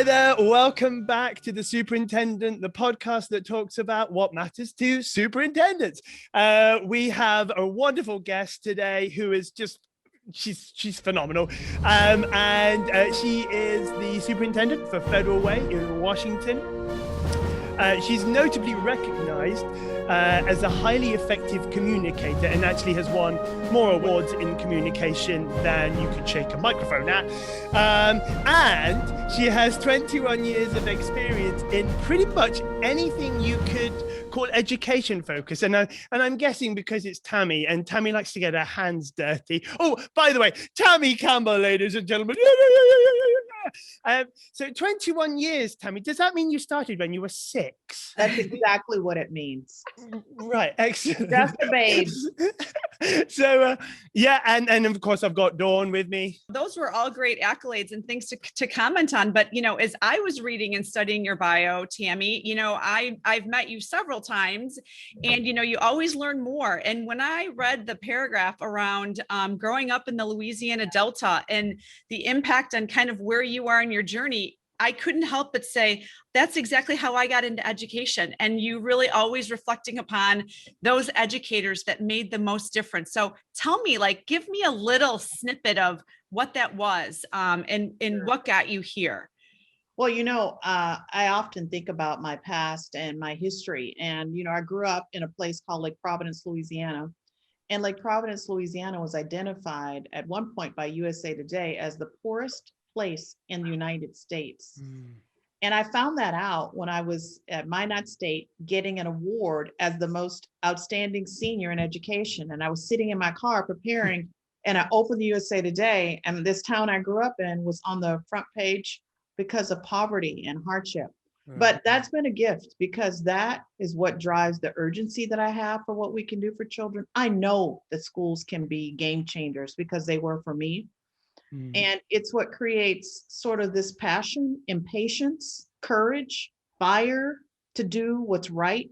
Hi there, welcome back to the Superintendent, the podcast that talks about what matters to superintendents. We have a wonderful guest today who is just, she's phenomenal. And she is the superintendent for Federal Way in Washington. She's notably recognized as a highly effective communicator and actually has won more awards in communication than you could shake a microphone at. And she has 21 years of experience in pretty much anything you could call education focus. And I'm guessing because it's Tammy, and Tammy likes to get her hands dirty. Oh, by the way, Tammy Campbell, ladies and gentlemen. So 21 years, Tammy, does that mean you started when you were 6? That's exactly what it means. Right, excellent. Just a babe. So yeah, and of course I've got Dawn with me. Those were all great accolades and things to comment on. But, as I was reading and studying your bio, Tammy, I've met you several times and, you always learn more. And when I read the paragraph around growing up in the Louisiana Delta and the impact on kind of where you are in your journey, I couldn't help but say, that's exactly how I got into education. And you really always reflecting upon those educators that made the most difference. So tell me, give me a little snippet of what that was and Sure. what got you here. Well, I often think about my past and my history. And, I grew up in a place called Lake Providence, Louisiana. And Lake Providence, Louisiana was identified at one point by USA Today as the poorest place in the United States. And I found that out when I was at Minot State getting an award as the most outstanding senior in education. And I was sitting in my car preparing, and I opened the USA Today, and this town I grew up in was on the front page because of poverty and hardship. But that's been a gift, because that is what drives the urgency that I have for what we can do for children. I know that schools can be game changers because they were for me. And it's what creates sort of this passion, impatience, courage, fire to do what's right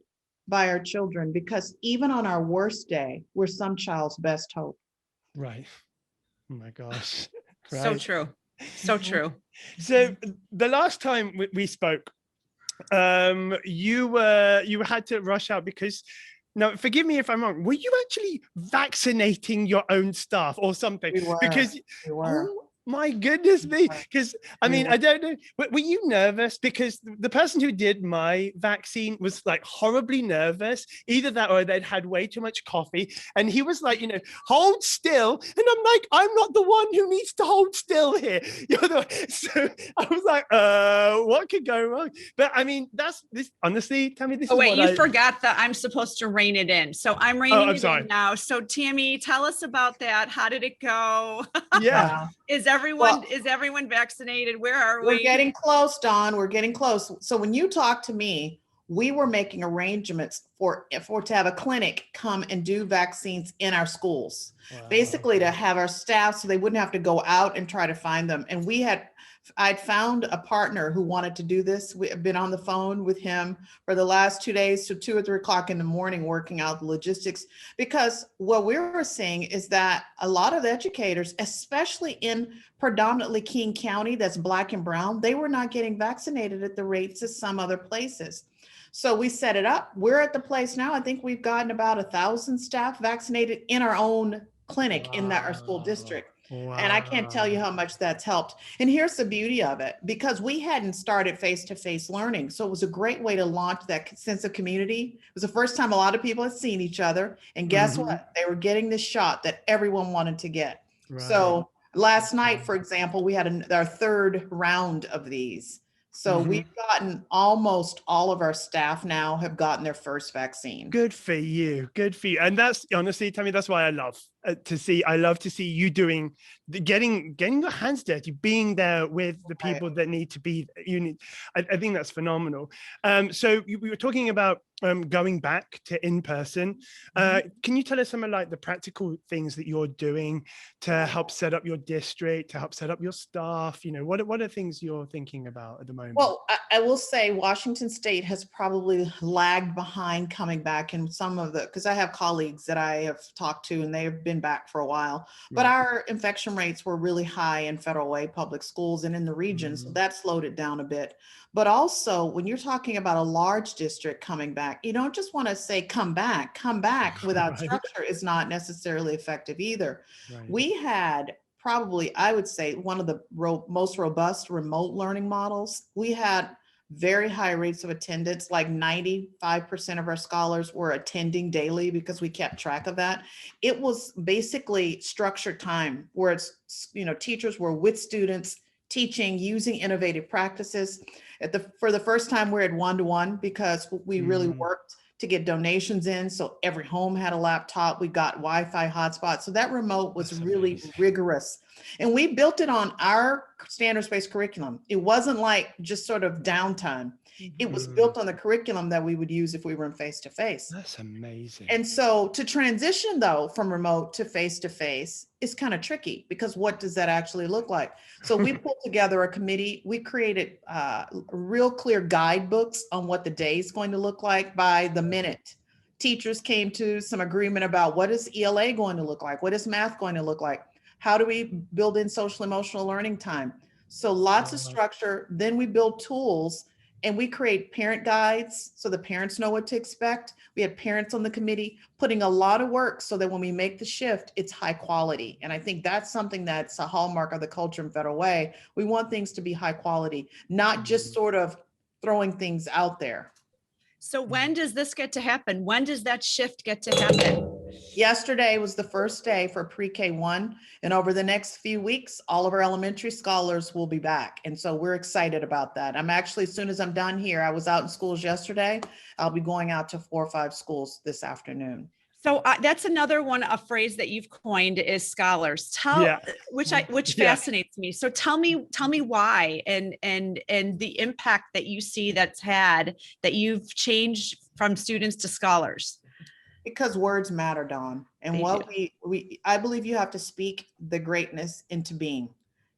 by our children, because even on our worst day, we're some child's best hope. Right. Oh my gosh. Right. So true. So true. So the last time we spoke, you had to rush out because, now forgive me if I'm wrong, were you actually vaccinating your own staff or something? We were. Because We were. oh my goodness me, because I mean, I don't know, were you nervous? Because the person who did my vaccine was horribly nervous, either that or they'd had way too much coffee, and he was like, hold still, and I'm like, I'm not the one who needs to hold still here. So I was like, what could go wrong? But I mean, that's this, honestly, Tammy, this is wait, you forgot that I'm supposed to rein it in. So I'm reining it in now. So Tammy, tell us about that. How did it go? Yeah. Is everyone vaccinated? Where are we? We're getting close, Dawn. We're getting close. So when you talk to me, we were making arrangements for to have a clinic come and do vaccines in our schools, basically to have our staff so they wouldn't have to go out and try to find them. And I'd found a partner who wanted to do this. We have been on the phone with him for the last 2 days to 2 or 3 o'clock in the morning, working out the logistics, because what we were seeing is that a lot of educators, especially in predominantly King County, that's Black and brown, they were not getting vaccinated at the rates as some other places. So we set it up. We're at the place now. I think we've gotten about 1,000 staff vaccinated in our own clinic in our school district. Wow. And I can't tell you how much that's helped. And here's the beauty of it, because we hadn't started face-to-face learning. So it was a great way to launch that sense of community. It was the first time a lot of people had seen each other. And guess what? They were getting this shot that everyone wanted to get. Right. So last night, for example, we had our 3rd round of these. So we've gotten almost all of our staff now have gotten their first vaccine. Good for you. Good for you. And that's honestly, Tammy, that's why I love to see you getting your hands dirty, being there with the people that need to be. I think that's phenomenal. So we were talking about going back to in person. Can you tell us some of the practical things that you're doing to help set up your district, to help set up your staff? What are things you're thinking about at the moment? Well, I will say Washington State has probably lagged behind coming back in some of because I have colleagues that I have talked to, and they have been been back for a while, but our infection rates were really high in Federal Way public schools and in the region. So that slowed it down a bit. But also when you're talking about a large district coming back, you don't just want to say, come back without structure is not necessarily effective either. Right. We had probably, I would say, one of the most robust remote learning models. We had very high rates of attendance, like 95% of our scholars were attending daily because we kept track of that. It was basically structured time where it's, teachers were with students teaching, using innovative practices. For the first time, we're at one-to-one because we really worked to get donations in. So every home had a laptop. We got Wi-Fi hotspots. So that remote was really rigorous. And we built it on our standards-based curriculum. It wasn't like just sort of downtime. It was built on the curriculum that we would use if we were in face-to-face. That's amazing. And so to transition though, from remote to face-to-face is kind of tricky because what does that actually look like? So we pulled together a committee. We created real clear guidebooks on what the day is going to look like by the minute. Teachers came to some agreement about what is ELA going to look like? What is math going to look like? How do we build in social emotional learning time? So lots of structure. Then we build tools and we create parent guides so the parents know what to expect. We had parents on the committee putting a lot of work so that when we make the shift, it's high quality. And I think that's something that's a hallmark of the culture in Federal Way. We want things to be high quality, not just sort of throwing things out there. So when does this get to happen? When does that shift get to happen? Yesterday was the first day for pre-K 1, and over the next few weeks, all of our elementary scholars will be back. And so we're excited about that. I'm actually, as soon as I'm done here, I was out in schools yesterday. I'll be going out to 4 or 5 schools this afternoon. So that's another one, a phrase that you've coined is scholars. Which fascinates me. So tell me why and the impact that you see that's had that you've changed from students to scholars. Because words matter, Dawn. And I believe you have to speak the greatness into being.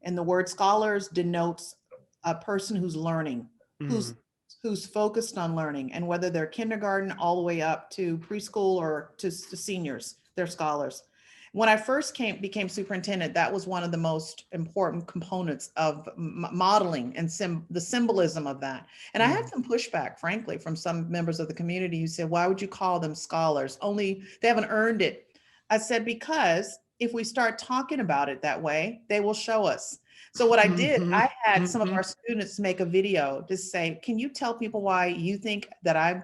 And the word scholars denotes a person who's learning, who's focused on learning, and whether they're kindergarten all the way up to preschool or to seniors, they're scholars. When I first became superintendent, that was one of the most important components of modeling and the symbolism of that. And I had some pushback, frankly, from some members of the community who said, why would you call them scholars? Only they haven't earned it. I said, because if we start talking about it that way, they will show us. So what I did, I had some of our students make a video to say, can you tell people why you think that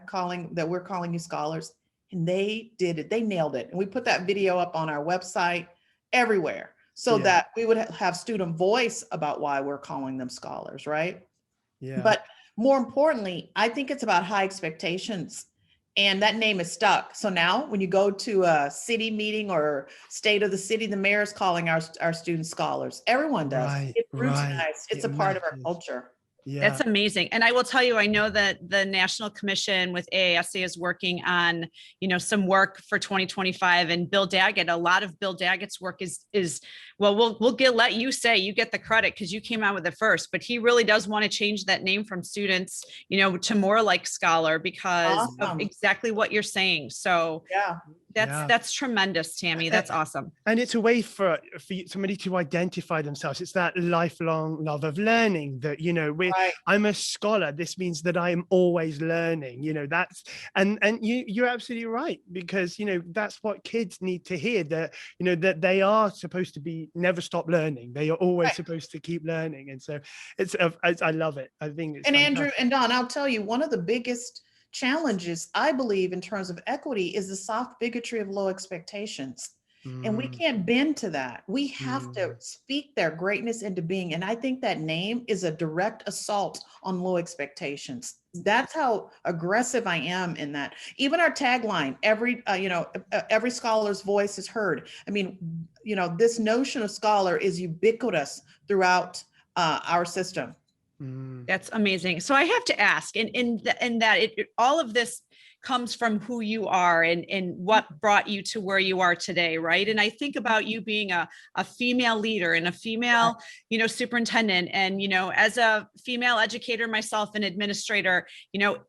we're calling you scholars? And they did it. They nailed it. And we put that video up on our website everywhere so that we would have student voice about why we're calling them scholars, right? Yeah. But more importantly, I think it's about high expectations. And that name is stuck. So now when you go to a city meeting or state of the city, the mayor is calling our students scholars. Everyone does. Right, It's routinized. It's a part of our culture. Yeah. That's amazing. And I will tell you, I know that the National Commission with AASA is working on, some work for 2025, and Bill Daggett, a lot of Bill Daggett's work is we'll let you say you get the credit because you came out with it first, but he really does want to change that name from students, to more like scholar because of exactly what you're saying. So that's tremendous, Tammy. That's awesome. And it's a way for somebody to identify themselves. It's that lifelong love of learning that, I'm a scholar. This means that I am always learning, and you're absolutely right, because, that's what kids need to hear, that, that they are supposed to be never stop learning. They are always supposed to keep learning. And so I love it. I think it's fantastic. Andrew and Dawn, I'll tell you, one of the biggest challenges, I believe, in terms of equity is the soft bigotry of low expectations. And we can't bend to that. We have to speak their greatness into being. And I think that name is a direct assault on low expectations. That's how aggressive I am in that. Even our tagline, every scholar's voice is heard. I mean, this notion of scholar is ubiquitous throughout our system. That's amazing. So I have to ask, in that all of this comes from who you are and what brought you to where you are today, right? And I think about you being a female leader and a female, superintendent, and, as a female educator myself and administrator,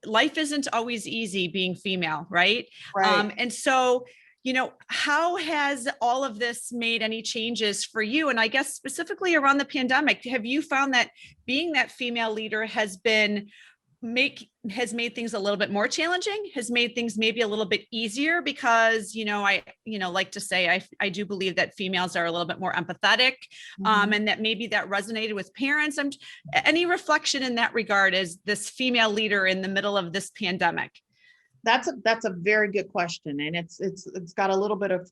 life isn't always easy being female, right? And so how has all of this made any changes for you? And I guess specifically around the pandemic, have you found that being that female leader has made things a little bit more challenging, has made things maybe a little bit easier? Because, I like to say, I do believe that females are a little bit more empathetic, and that maybe that resonated with parents. Any reflection in that regard as this female leader in the middle of this pandemic? That's a very good question. And it's got a little bit of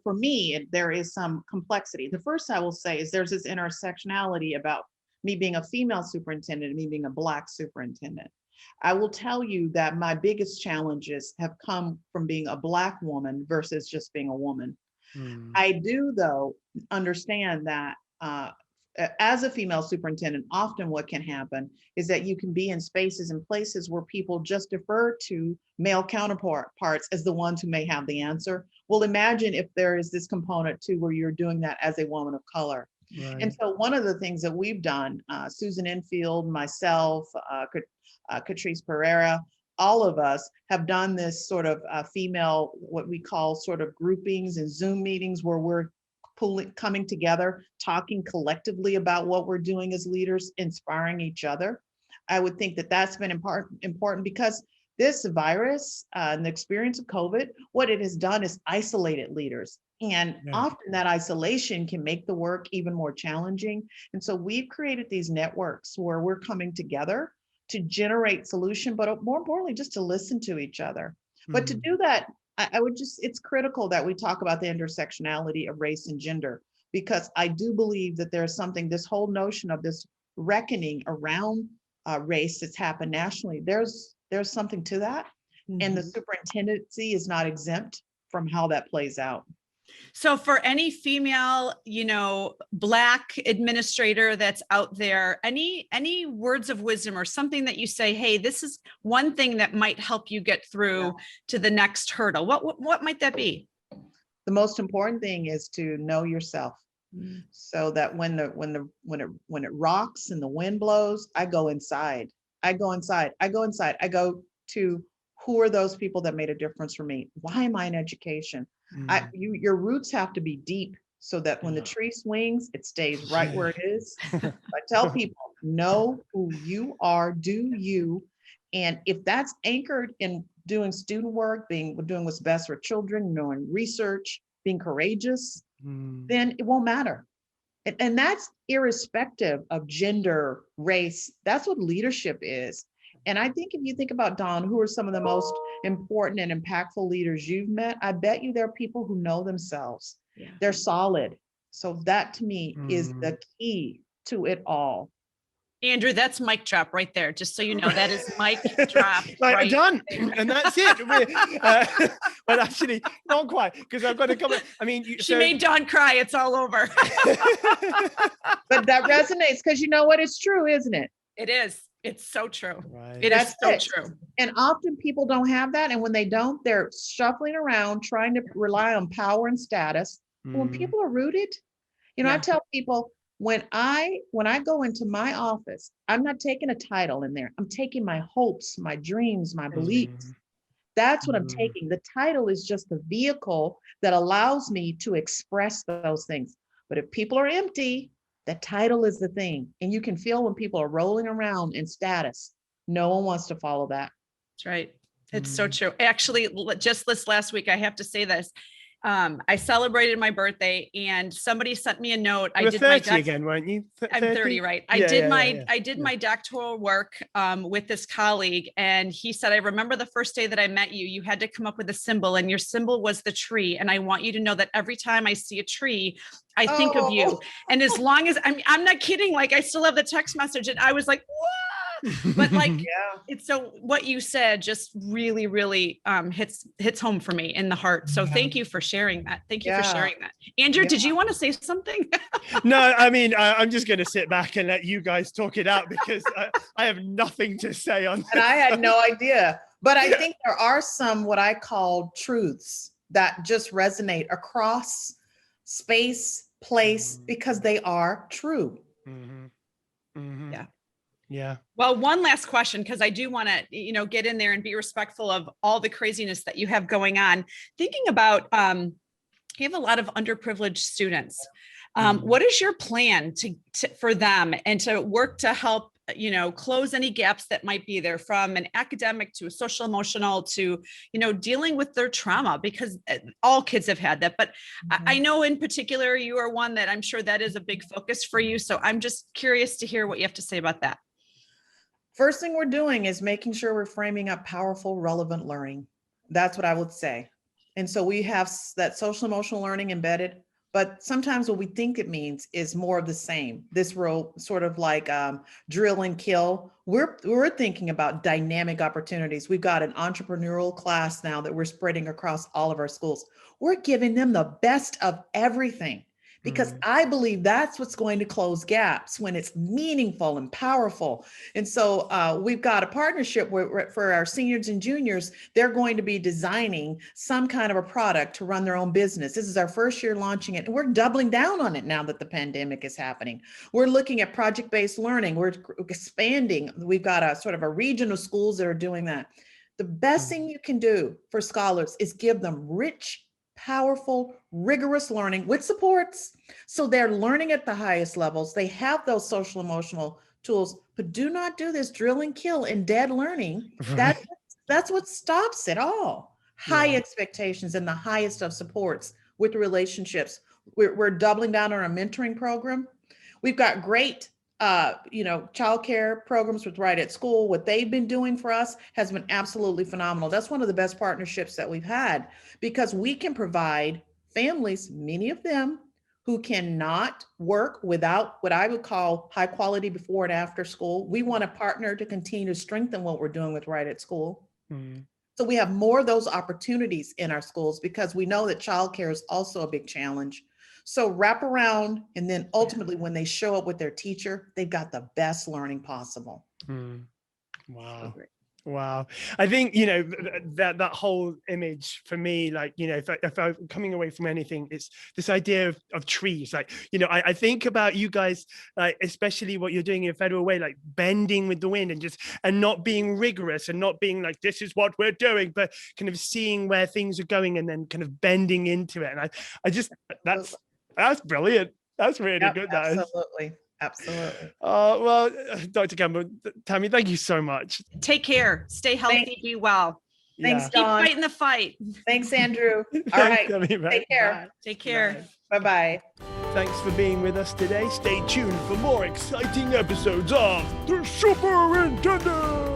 for me, there is some complexity. The first I will say is there's this intersectionality about me being a female superintendent and me being a Black superintendent. I will tell you that my biggest challenges have come from being a Black woman versus just being a woman. I do, though, understand that as a female superintendent, often what can happen is that you can be in spaces and places where people just defer to male counterparts as the ones who may have the answer. Well, imagine if there is this component too, where you're doing that as a woman of color. Right. And so one of the things that we've done, Susan Enfield, myself, Catrice Pereira, all of us have done this sort of female, what we call sort of groupings and Zoom meetings where we're coming together, talking collectively about what we're doing as leaders, inspiring each other. I would think that that's been important because this virus and the experience of COVID, what it has done is isolated leaders. And often that isolation can make the work even more challenging. And so we've created these networks where we're coming together to generate solution, but more importantly, just to listen to each other. But to do that, it's critical that we talk about the intersectionality of race and gender, because I do believe that there's something, this whole notion of this reckoning around race that's happened nationally, there's something to that. And the superintendency is not exempt from how that plays out. So for any female, Black administrator that's out there, any words of wisdom or something that you say, hey, this is one thing that might help you get through to the next hurdle. What might that be? The most important thing is to know yourself, so that when it rocks and the wind blows, I go inside. I go to who are those people that made a difference for me? Why am I in education? Your roots have to be deep so that when the tree swings, it stays right where it is. I tell people, know who you are, do you. And if that's anchored in doing student work, doing what's best for children, knowing research, being courageous, then it won't matter. And that's irrespective of gender, race. That's what leadership is. And I think if you think about, Dawn, who are some of the most important and impactful leaders you've met, I bet you there are people who know themselves. Yeah. They're solid. So that to me is the key to it all. Andrew, that's mic drop right there. Just so you know, that is mic drop. Right. Done. And that's it. But actually, not quite, because I've got to come. I mean, she made Dawn cry. It's all over. But that resonates because you know what? It's true, isn't it? It is. It's so true. Right. It is so true. And often people don't have that. And when they don't, they're shuffling around trying to rely on power and status. When people are rooted, I tell people, when I go into my office, I'm not taking a title in there. I'm taking my hopes, my dreams, my beliefs. That's what I'm taking. The title is just the vehicle that allows me to express those things. But if people are empty, the title is the thing. And you can feel when people are rolling around in status, no one wants to follow that. That's right. It's so true. Actually, just this last week, I have to say this. I celebrated my birthday and somebody sent me a note. You were 30 again, weren't you? 30? I'm 30, right? I did my doctoral work with this colleague, and he said, I remember the first day that I met you, you had to come up with a symbol, and your symbol was the tree. And I want you to know that every time I see a tree, I think of you. And as long as I'm not kidding, like I still have the text message, and I was like, what? But like, it's so what you said just really, really hits home for me in the heart. So thank you for sharing that. Thank you for sharing that. Andrew, did you want to say something? No, I mean, I'm just going to sit back and let you guys talk it out because I have nothing to say on this. And I had no idea, but I think there are some what I call truths that just resonate across space, place, because they are true. Yeah. Yeah. Well, one last question, because I do want to, get in there and be respectful of all the craziness that you have going on. Thinking about, you have a lot of underprivileged students. What is your plan for them and to work to help, close any gaps that might be there, from an academic to a social emotional to, dealing with their trauma, because all kids have had that. But I know in particular, you are one that I'm sure that is a big focus for you. So I'm just curious to hear what you have to say about that. First thing we're doing is making sure we're framing up powerful, relevant learning. That's what I would say. And so we have that social emotional learning embedded, but sometimes what we think it means is more of the same. This role, sort of like drill and kill. We're thinking about dynamic opportunities. We've got an entrepreneurial class now that we're spreading across all of our schools. We're giving them the best of everything, because I believe that's what's going to close gaps, when it's meaningful and powerful. And so we've got a partnership for our seniors and juniors. They're going to be designing some kind of a product to run their own business. This is our first year launching it, and we're doubling down on it now that the pandemic is happening. We're looking at project-based learning. We're expanding. We've got a sort of a region of schools that are doing that. The best thing you can do for scholars is give them rich, powerful, rigorous learning with supports. So they're learning at the highest levels. They have those social emotional tools, but do not do this drill and kill and dead learning. Right. That's what stops it all. High expectations and the highest of supports with relationships. We're doubling down on our mentoring program. We've got great childcare programs with Right at School. What they've been doing for us has been absolutely phenomenal. That's one of the best partnerships that we've had, because we can provide families, many of them, who cannot work without what I would call high quality before and after school. We want to partner to continue to strengthen what we're doing with Right at School. So we have more of those opportunities in our schools, because we know that childcare is also a big challenge. So wrap around, and then ultimately when they show up with their teacher, they've got the best learning possible. Wow. Wow. I think, that whole image for me, like, if I'm coming away from anything, it's this idea of trees. Like, I think about you guys, like, especially what you're doing in a federal way, like bending with the wind and not being rigorous and not being like, this is what we're doing, but kind of seeing where things are going and then kind of bending into it. And I just, that's brilliant. That's really good. Absolutely. Absolutely. Well, Dr. Campbell, Tammy, thank you so much. Take care. Stay healthy. Be well. Thanks, Keep Dawn. fighting the fight. Thanks, Andrew. All right. Take care. Bye. Take care. Bye-bye. Thanks for being with us today. Stay tuned for more exciting episodes of The Superintendent.